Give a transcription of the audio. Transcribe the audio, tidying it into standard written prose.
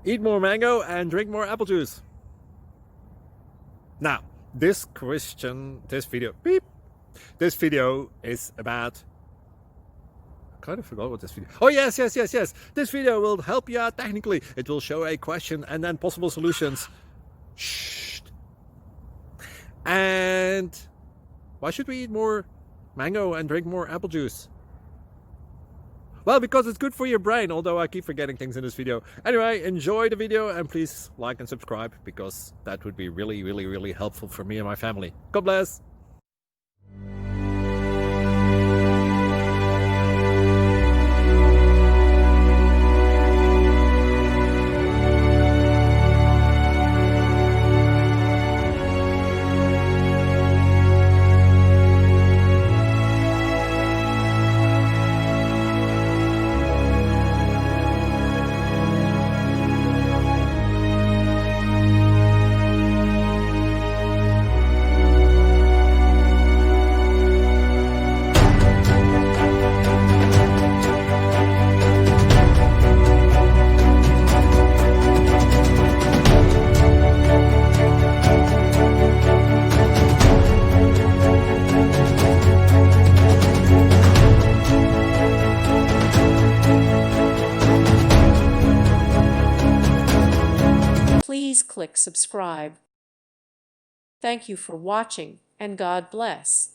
Eat more mango and drink more apple juice. Now, this video is about, I kind of forgot what this video. Oh, yes. This video will help you out technically. It will show a question and then possible solutions. Shh. And why should we eat more mango and drink more apple juice? Well, because it's good for your brain, although I keep forgetting things in this video. Anyway, enjoy the video and please like and subscribe, because that would be really helpful for me and my family. God bless! Please click subscribe. Thank you for watching, and God bless.